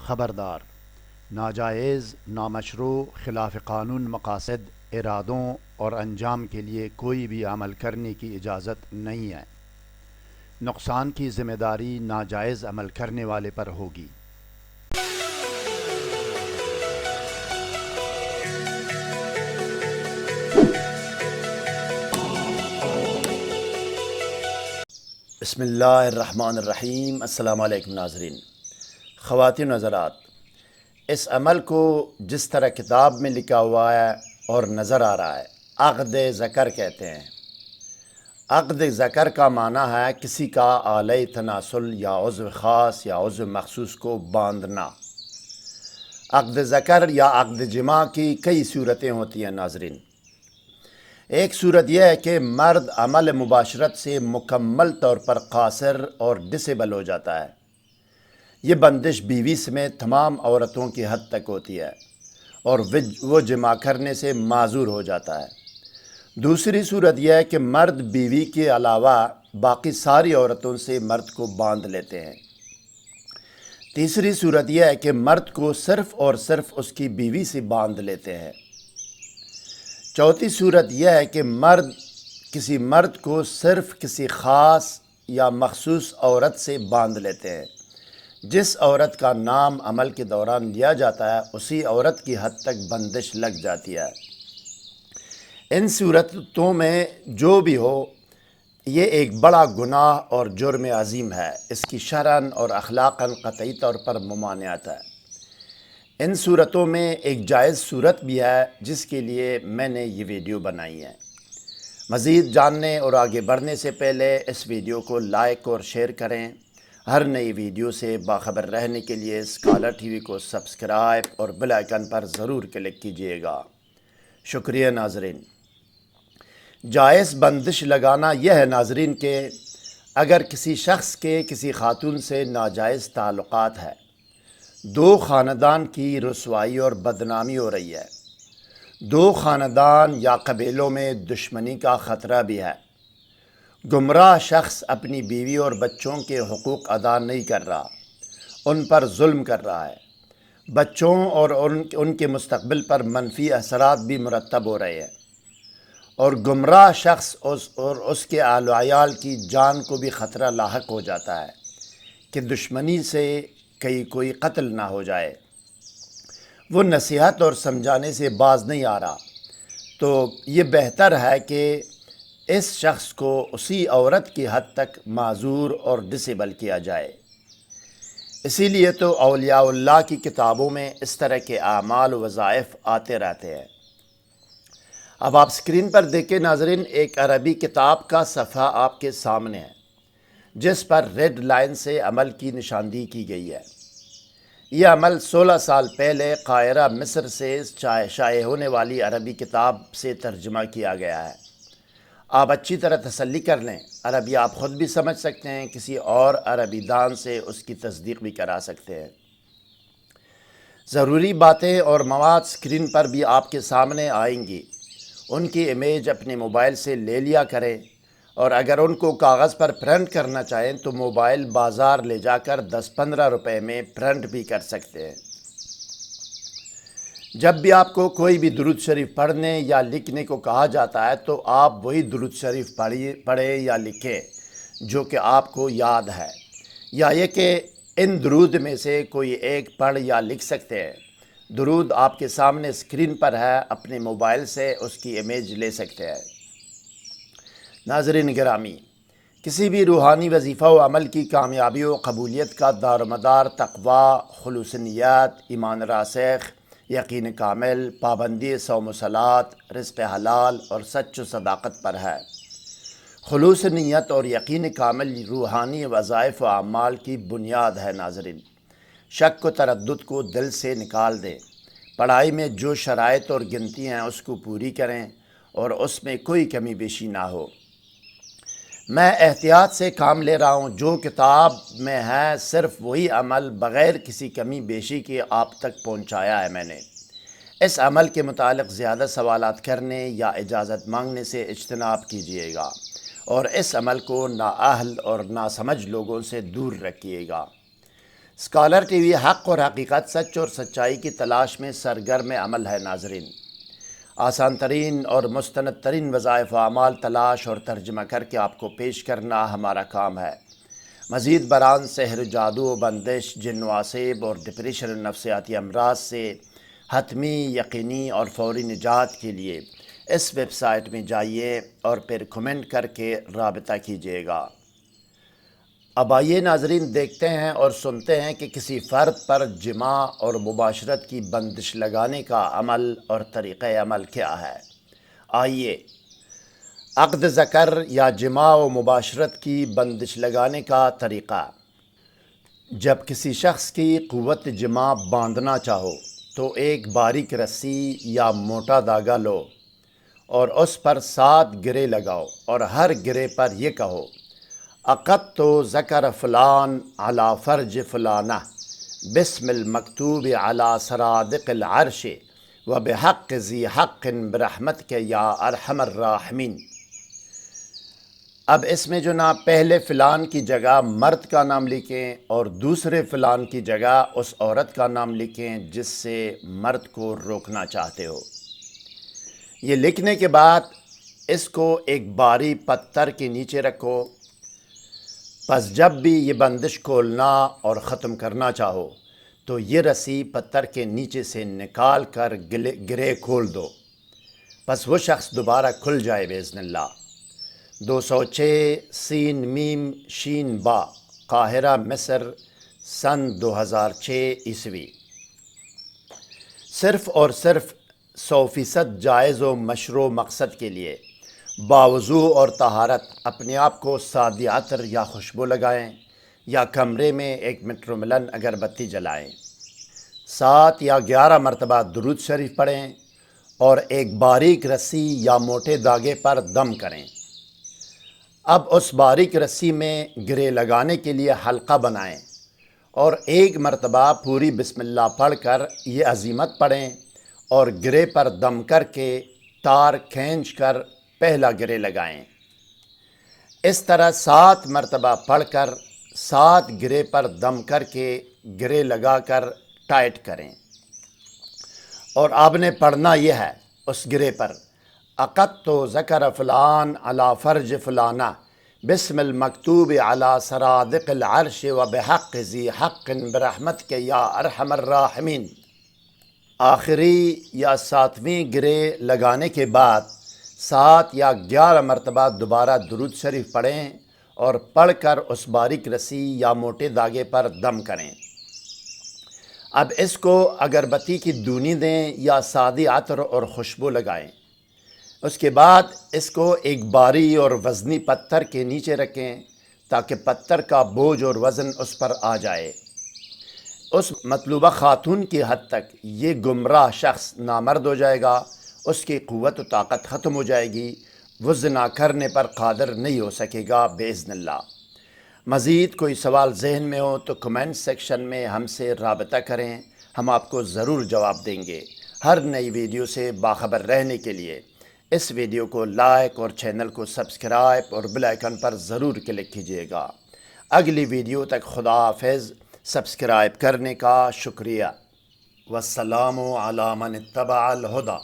خبردار، ناجائز، نامشروع، خلاف قانون مقاصد، ارادوں اور انجام کے لیے کوئی بھی عمل کرنے کی اجازت نہیں ہے۔ نقصان کی ذمہ داری ناجائز عمل کرنے والے پر ہوگی۔ بسم اللہ الرحمن الرحیم۔ السلام علیکم ناظرین۔ خواتین و حضرات، اس عمل کو جس طرح کتاب میں لکھا ہوا ہے اور نظر آ رہا ہے، عقد ذکر کہتے ہیں۔ عقد ذکر کا معنی ہے کسی کا آلۂ تناسل یا عضو خاص یا عضو مخصوص کو باندھنا۔ عقد ذکر یا عقد جماع کی کئی صورتیں ہوتی ہیں ناظرین۔ ایک صورت یہ ہے کہ مرد عمل مباشرت سے مکمل طور پر قاصر اور ڈسیبل ہو جاتا ہے۔ یہ بندش بیوی سمیت تمام عورتوں کی حد تک ہوتی ہے اور وہ جماع کرنے سے معذور ہو جاتا ہے۔ دوسری صورت یہ ہے کہ مرد بیوی کے علاوہ باقی ساری عورتوں سے مرد کو باندھ لیتے ہیں۔ تیسری صورت یہ ہے کہ مرد کو صرف اور صرف اس کی بیوی سے باندھ لیتے ہیں۔ چوتھی صورت یہ ہے کہ کسی مرد کو صرف کسی خاص یا مخصوص عورت سے باندھ لیتے ہیں۔ جس عورت کا نام عمل کے دوران لیا جاتا ہے اسی عورت کی حد تک بندش لگ جاتی ہے۔ ان صورتوں میں جو بھی ہو، یہ ایک بڑا گناہ اور جرم عظیم ہے۔ اس کی شرعاً اور اخلاقاً قطعی طور پر ممانعت ہے۔ ان صورتوں میں ایک جائز صورت بھی ہے جس کے لیے میں نے یہ ویڈیو بنائی ہے۔ مزید جاننے اور آگے بڑھنے سے پہلے اس ویڈیو کو لائک اور شیئر کریں۔ ہر نئی ویڈیو سے باخبر رہنے کے لیے اسکالر ٹی وی کو سبسکرائب اور بیل آئیکن پر ضرور کلک کیجیے گا۔ شکریہ ناظرین۔ جائز بندش لگانا یہ ہے ناظرین کہ اگر کسی شخص کے کسی خاتون سے ناجائز تعلقات ہے، دو خاندان کی رسوائی اور بدنامی ہو رہی ہے، دو خاندان یا قبیلوں میں دشمنی کا خطرہ بھی ہے، گمراہ شخص اپنی بیوی اور بچوں کے حقوق ادا نہیں کر رہا، ان پر ظلم کر رہا ہے، بچوں اور ان کے مستقبل پر منفی اثرات بھی مرتب ہو رہے ہیں، اور گمراہ شخص اور اس کے اہل و عیال کی جان کو بھی خطرہ لاحق ہو جاتا ہے کہ دشمنی سے کوئی قتل نہ ہو جائے۔ وہ نصیحت اور سمجھانے سے باز نہیں آ رہا، تو یہ بہتر ہے کہ اس شخص کو اسی عورت کی حد تک معذور اور ڈسیبل کیا جائے۔ اسی لیے تو اولیاء اللہ کی کتابوں میں اس طرح کے اعمال و وظائف آتے رہتے ہیں۔ اب آپ اسکرین پر دیکھیں ناظرین، ایک عربی کتاب کا صفحہ آپ کے سامنے ہے جس پر ریڈ لائن سے عمل کی نشاندہی کی گئی ہے۔ یہ عمل 16 سال پہلے قاہرہ مصر سے شائع ہونے والی عربی کتاب سے ترجمہ کیا گیا ہے۔ آپ اچھی طرح تسلی کر لیں، عربی آپ خود بھی سمجھ سکتے ہیں، کسی اور عربی دان سے اس کی تصدیق بھی کرا سکتے ہیں۔ ضروری باتیں اور مواد اسکرین پر بھی آپ کے سامنے آئیں گی، ان کی امیج اپنے موبائل سے لے لیا کریں، اور اگر ان کو کاغذ پر پرنٹ کرنا چاہیں تو موبائل بازار لے جا کر 10-15 روپے میں پرنٹ بھی کر سکتے ہیں۔ جب بھی آپ کو کوئی بھی درود شریف پڑھنے یا لکھنے کو کہا جاتا ہے تو آپ وہی درود شریف پڑھیں یا لکھیں جو کہ آپ کو یاد ہے، یا یہ کہ ان درود میں سے کوئی ایک پڑھ یا لکھ سکتے ہیں۔ درود آپ کے سامنے اسکرین پر ہے، اپنے موبائل سے اس کی امیج لے سکتے ہیں۔ ناظرین گرامی، کسی بھی روحانی وظیفہ و عمل کی کامیابی و قبولیت کا دار و مدار تقوی، خلوص نیت، ایمان راسخ، یقین کامل، پابندی صوم و صلات، رزق حلال اور سچ و صداقت پر ہے۔ خلوص نیت اور یقین کامل روحانی وظائف و اعمال کی بنیاد ہے ناظرین۔ شک و تردد کو دل سے نکال دیں، پڑھائی میں جو شرائط اور گنتی ہیں اس کو پوری کریں اور اس میں کوئی کمی بیشی نہ ہو۔ میں احتیاط سے کام لے رہا ہوں، جو کتاب میں ہے صرف وہی عمل بغیر کسی کمی بیشی کے آپ تک پہنچایا ہے میں نے۔ اس عمل کے متعلق زیادہ سوالات کرنے یا اجازت مانگنے سے اجتناب کیجیے گا، اور اس عمل کو نااہل اور ناسمجھ لوگوں سے دور رکھیے گا۔ اسکالر ٹی وی حق اور حقیقت، سچ اور سچائی کی تلاش میں سرگرم عمل ہے ناظرین۔ آسان ترین اور مستند ترین وظائف و اعمال تلاش اور ترجمہ کر کے آپ کو پیش کرنا ہمارا کام ہے۔ مزید برآں سحر و جادو و بندش، جن و آسیب اور ڈپریشن و نفسیاتی امراض سے حتمی، یقینی اور فوری نجات کے لیے اس ویب سائٹ میں جائیے اور پھر کمنٹ کر کے رابطہ کیجیے گا۔ اب آئیے ناظرین، دیکھتے ہیں اور سنتے ہیں کہ کسی فرد پر جماع اور مباشرت کی بندش لگانے کا عمل اور طریقہ عمل کیا ہے۔ آئیے، عقد ذکر یا جماع و مباشرت کی بندش لگانے کا طریقہ۔ جب کسی شخص کی قوت جماع باندھنا چاہو تو ایک باریک رسی یا موٹا دھاگا لو اور اس پر 7 گرے لگاؤ اور ہر گرے پر یہ کہو: عقدت ذکر فلان علی فرج فلانہ بسم المکتوب علی سرادق العرش و بحق ذی حق برحمتک یا ارحم الراحمین۔ اب اس میں جو نا پہلے فلان کی جگہ مرد کا نام لکھیں اور دوسرے فلان کی جگہ اس عورت کا نام لکھیں جس سے مرد کو روکنا چاہتے ہو۔ یہ لکھنے کے بعد اس کو ایک بھاری پتھر کے نیچے رکھو۔ پس جب بھی یہ بندش کھولنا اور ختم کرنا چاہو تو یہ رسی پتھر کے نیچے سے نکال کر گرے کھول دو، پس وہ شخص دوبارہ کھل جائے باذن اللہ۔ 206 سین میم شین با، قاہرہ مصر، سن 2006 عیسوی۔ صرف اور صرف 100% جائز و مشروع مقصد کے لیے باوضو اور طہارت اپنے آپ کو سادی عطر یا خوشبو لگائیں یا کمرے میں 1 میٹر ملن اگربتی جلائیں، 7 یا 11 مرتبہ درود شریف پڑھیں اور ایک باریک رسی یا موٹے دھاگے پر دم کریں۔ اب اس باریک رسی میں گرے لگانے کے لیے حلقہ بنائیں اور 1 مرتبہ پوری بسم اللہ پڑھ کر یہ عزیمت پڑھیں اور گرے پر دم کر کے تار کھینچ کر پہلا گرے لگائیں۔ اس طرح 7 مرتبہ پڑھ کر 7 گرے پر دم کر کے گرے لگا کر ٹائٹ کریں، اور آپ نے پڑھنا یہ ہے اس گرے پر: عقدت ذکر فلان علی فرج فلانہ بسم المکتوب علی سرادق العرش و بحق ذی حق برحمتک یا ارحم الراحمین۔ آخری یا 7ویں گرے لگانے کے بعد 7 یا 11 مرتبہ دوبارہ درود شریف پڑھیں اور پڑھ کر اس باریک رسی یا موٹے دھاگے پر دم کریں۔ اب اس کو اگربتی کی دونی دیں یا سادی عطر اور خوشبو لگائیں۔ اس کے بعد اس کو ایک بھاری اور وزنی پتھر کے نیچے رکھیں تاکہ پتھر کا بوجھ اور وزن اس پر آ جائے۔ اس مطلوبہ خاتون کی حد تک یہ گمراہ شخص نامرد ہو جائے گا، اس کی قوت و طاقت ختم ہو جائے گی، وہ زنا کرنے پر قادر نہیں ہو سکے گا باذن اللہ۔ مزید کوئی سوال ذہن میں ہو تو کمنٹ سیکشن میں ہم سے رابطہ کریں، ہم آپ کو ضرور جواب دیں گے۔ ہر نئی ویڈیو سے باخبر رہنے کے لیے اس ویڈیو کو لائک اور چینل کو سبسکرائب اور بیل آئیکن پر ضرور کلک کیجیے گا۔ اگلی ویڈیو تک خدا حافظ۔ سبسکرائب کرنے کا شکریہ۔ والسلام علی من اتبع الہدی۔